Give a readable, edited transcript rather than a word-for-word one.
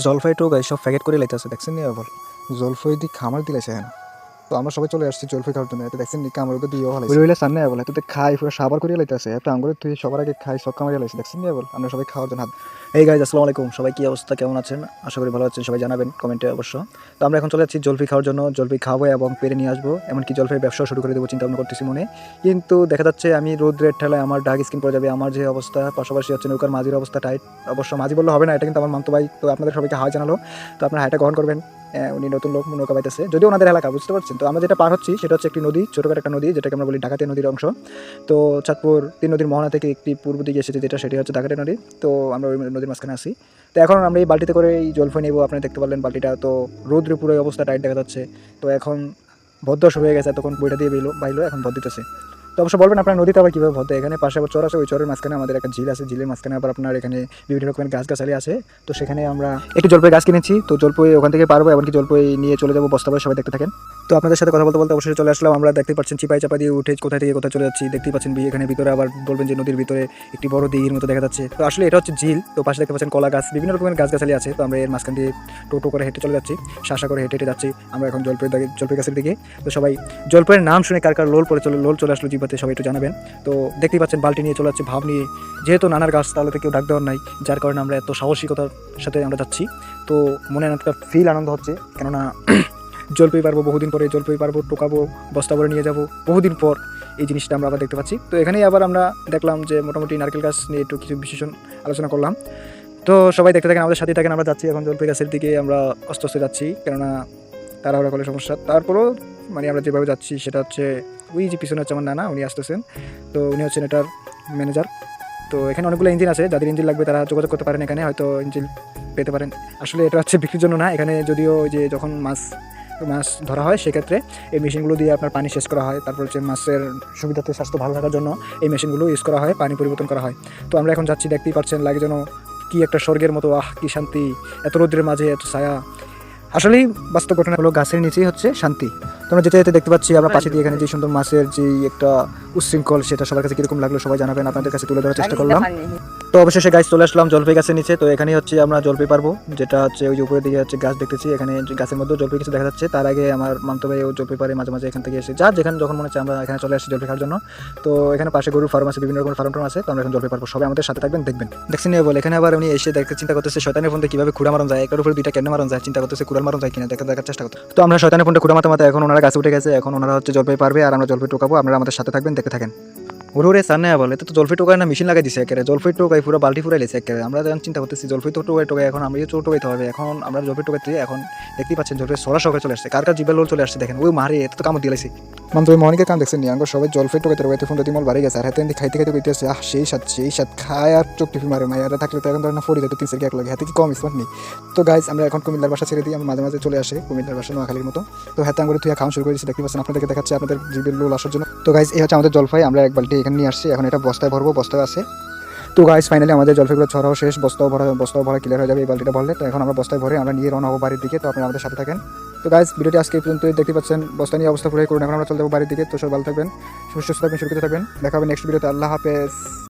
জলফাই টোক সব প্যাকেট করে লাইতেছে, দেখছেন নি? আবার জলফাই দিয়ে খামার দিলেছে হ্যাঁ। তো আমরা সবাই চলে আসছি জলফাই খাওয়ার জন্য। এতে দেখছেন নি কামড় দিয়ে ভালো হইলে সামনে বলে তো খাই পুরো সাবার করে লাইতেছে। এত আঙ্গুরে তুই সবার আগে খাই সব কামারি লাইছে, দেখছেন নি? বল আমরা সবাই খাওয়ার জন্য হাত। এই গাইজ আসসালামু আলাইকুম, সবাই কি অবস্থা, কেমন আছেন? আশা করি ভালো আছেন, সবাই জানাবেন কমেন্টে অবশ্য। তো আমরা এখন চলে যাচ্ছি জলফাই খাওয়ার জন্য, জলফাই খাবো এবং পেরে নিয়ে আসবো, এমনকি জলফাই ব্যবসা শুরু করে দেবো চিন্তা ভাবনা করতেছি মনে। কিন্তু দেখা যাচ্ছে আমি রোদ্রের ঠেলায় আমার ডার্ক স্কিন পড়ে যাবে, আমার যে অবস্থা, পাশাপাশি হচ্ছে নৌকার মাঝির অবস্থা টাইট। অবশ্য মাঝি বললে হবে না, এটা কিন্তু আমার মামতো ভাই। তো আপনাদের সবাইকে হাই জানালো। তো আপনার হাইটা গ্রহণ করবেন। উনি নতুন লোক, নৌকা পাইতেছে, যদিও ওনাদের এলাকা, বুঝতে পারছেন? তো আমরা যেটা পার হচ্ছি সেটা হচ্ছে একটি নদী, ছোটখাটো একটা নদী, যেটাকে আমরা বলি ডাকাতিয়া নদীর অংশ। তো চাঁদপুর 3 নদীর মোহনা থেকে একটি পূর্ব দিকে এসেছে, যেটা সেটি হচ্ছে ডাকাতিয়া নদী। তো আমরা ওই নদীর মাঝখানে আসি। তো এখন আমরা এই বালতিতে করে এই জলফাই নেবো, আপনারা দেখতে পারলেন বালতিটা। তো রোদ্রে পুরো অবস্থা টাইট দেখা যাচ্ছে। তো এখন ভদ্র শুরু হয়ে গেছে, তখন বইটা দিয়ে বাইলো এখন ভর দিতেছে। তো অবশ্য বলবেন আপনার নদীতে আবার কীভাবে ভদ্র? এখানে পাশে আবার চর আছে, ওই চরের মাঝখানে আমাদের একটা ঝিল আছে, ঝিলের মাঝখানে আবার আপনার এখানে বিভিন্ন রকমের গাছগাছালি আছে। তো সেখানে আমরা একটু জলপাই গাছ কিনেছি, তো জলপাই ওখান থেকে পারবো, এমনকি জলপাই নিয়ে চলে যাবো বস্তা করে, সবাই দেখতে থাকেন। তো আপনাদের সাথে কথা বলতে বলতে অবশ্যই চলে আসলাম। আমরা দেখতে পাচ্ছেন চিপাই চাপা দিয়ে উঠে কোথায় থেকে কোথায় চলে যাচ্ছি, দেখতে পাচ্ছেন এখানে ভিতরে আবার বলবেন যে নদীর ভিতরে একটি বড় দিঘির মতো দেখা যাচ্ছে। তো আসলে এটা হচ্ছে ঝিল। তো পাশে দেখতে পাচ্ছেন কলা গাছ, বিভিন্ন রকমের গাছগাছালি আছে। তো আমরা এর মাঝখান দিয়ে টোটো করে হেঁটে চলে যাচ্ছি, শাসা করে হেঁটে হেঁটে যাচ্ছি আমরা এখন জলপাই গাছের দিকে। তো সবাই জলপাইয়ের নাম শুনে কার কার লোল চলে আসলো জিবাতে, সবাই একটু জানাবেন। তো দেখতেই পাচ্ছেন বালতি নিয়ে চলে যাচ্ছে, ভাব নিয়ে। যেহেতু নানার গাছ, তাহলে তো কেউ ডাক দেওয়ার নাই, যার কারণে আমরা এত সাহসিকতার সাথে আমরা যাচ্ছি। তো মনে একটা ফিল আনন্দ হচ্ছে, কেননা জলপাই পারবো বহুদিন পরে, জলপাই পারবো, টোকাবো, বস্তা ভরে নিয়ে যাবো বহুদিন পর। এই জিনিসটা আমরা আবার দেখতে পাচ্ছি। তো এখানেই আবার আমরা দেখলাম যে মোটামুটি নারকেল গাছ নিয়ে একটু কিছু বিশেষণ আলোচনা করলাম। তো সবাই দেখতে থাকেন, আমাদের সাথে থাকেন। আমরা যাচ্ছি এখন জলপাই গাছের দিকে, আমরা আস্তে আস্তে যাচ্ছি, কেননা তাড়াহুড়া করলে সমস্যা। তারপরেও মানে আমরা যেভাবে যাচ্ছি সেটা হচ্ছে, ওই যে পিছনে হচ্ছে আমার নানা, উনি আসতেছেন। তো উনি হচ্ছেন এটার ম্যানেজার। তো এখানে অনেকগুলো ইঞ্জিন আছে, যাদের ইঞ্জিন লাগবে তারা যোগাযোগ করতে পারেন, এখানে হয়তো ইঞ্জিন পেতে পারেন। আসলে এটা হচ্ছে বিক্রির জন্য না, এখানে যদিও যে যখন মাছ ধরা হয় সেক্ষেত্রে এই মেশিনগুলো দিয়ে আপনার পানি শেষ করা হয়। তারপর হচ্ছে মাছের সুবিধাতে স্বাস্থ্য ভালো থাকার জন্য এই মেশিনগুলো ইউজ করা হয়, পানি পরিবর্তন করা হয়। তো আমরা এখন যাচ্ছি, দেখতেই পাচ্ছেন, লাগে যেন কি একটা স্বর্গের মতো। কি শান্তি, এত রোদ্রের মাঝে এত ছায়া। আসলেই বাস্তব ঘটনা হলো গাছের নিচেই হচ্ছে শান্তি। তোমরা যেতে যেতে দেখতে পাচ্ছি আমরা পাশে দিয়ে এখানে যে সুন্দর মাছের যে একটা উচ্ছৃঙ্খল, সেটা সবার কাছে কিরকম লাগলো সবাই জানাবেন, আপনাদের কাছে তুলে ধরার চেষ্টা করলাম। তো অবশেষে গাছ চলে আসলাম জলপাই গাছের নিচে। তো এখানেই হচ্ছে আমরা জলপাই পারবো, যেটা হচ্ছে ওই যে উপরের দিকে হচ্ছে গাছ দেখতেছি, এখানে গাছের মধ্যেও জলপাই কিছু দেখা যাচ্ছে। তার আগে আমার মামতো ভাই ও জলপাই পারে মাঝে মাঝে এখান থেকে এসে, যার যেখানে যখন মনে হচ্ছে আমরা এখানে চলে আসছি জলপাই খাওয়ার জন্য। তো এখানে পাশে গরুর ফার্ম আছে, বিভিন্ন রকমের ফার্ম আছে। তো আমরা এখন জলপাই পারবো, সবাই আমাদের সাথে থাকবেন, দেখবেন। দেখছেন বলে এখানে আবার উনি এসে দেখতে চিন্তা করতেছে শয়তানের ফোনটা কিভাবে খুঁড়া মারন যায়, এটার উপরে 2টা কেন মারন যায়, চিন্তা করতেছে কুড়াল মারন যায় কিনা দেখার চেষ্টা করতে। তো আমরা শয়তানের ফোনটা খুঁড়া মাথা এখন ওনারা গাছে উঠে গেছে, এখন ওনারা হচ্ছে জলপাই পারবে আর আমরা জলপাই টোকাবো। আপনারা আমাদের সাথে থাকবেন, দেখতে থাকেন। ওরে সার নেই বলে, তো জলফাই টোকায় না মেশিন লাগাই দিছে একেবারে, জলফাই টোকাই পুরো বালতি ফুরাই লেছে একেবারে। আমরা যখন চিন্তা করতেছি জলফাই তো টোকাই, এখন আমরা টোকাইতে হবে। এখন আমরা জলফাই টোকাইতে, এখন দেখতেই পাচ্ছেন জলফাই সরা সকালে চলে আসছে, কার কার জিবের লোল চলে আসছে দেখেন, ওই মারে এত তো কামড় দিলাইছে। মানে ওই মনিকে কাম দেখছেন নি, আমরা সবাই জলফাই টোকাইতে রয়েছে, ফোনটা দিমল বাড়ি গেছে, আর হাতে খাইতে খাইতে কইতেছে সেই সাত খায় আর চোখ টিপি মারে। মায়েরা থাকলে তো এখন ধরেন না ফোড়ি যেত 3 এক লাগে, হাতে কি কম স্মার্ট নেই। তো গাইজ আমরা এখন কুমিল্লার বাসা ছেড়ে দিই, আমরা মাঝে মাঝে চলে আসে কুমিল্লার বাসা নোয়াখালীর মতো। তো হাতে আঙুরে তুই খাওয়া শুরু করেছি, দেখতে পাচ্ছেন, আপনাদেরকে দেখাচ্ছে আপনাদের জিবের লোল আসার জন্য। তো গাইজ এই হচ্ছে আমাদের জলফাই, আমরা এক বালতি এখানে নিয়ে আসছি, এখন এটা বস্তায় ভরবো, বস্তায় আছে। তো গাইজ ফাইনালি আমাদের জলপাইগুলো ছড়াও শেষ, বস্তাও ভরা ক্লিয়ার হয়ে যাবে এই বালতিটা ভরলে। তো এখন আমরা বস্তায় ভরে আমরা নিয়ে রওনা হবো বাড়ির দিকে। তো আপনি আমাদের সাথে থাকেন। তো গাইজ ভিডিওটি আজকে এই পর্যন্ত, দেখতে পাচ্ছেন বস্তা নিয়ে অবস্থা পুরো করুন। এখন আমরা চলে যাবো বাড়ির দিকে। তো সব ভালো থাকবেন, সুস্থ থাকবেন, সুরক্ষিত থাকবেন, দেখা হবে নেক্সট ভিডিওতে। আল্লাহ হাফেজ।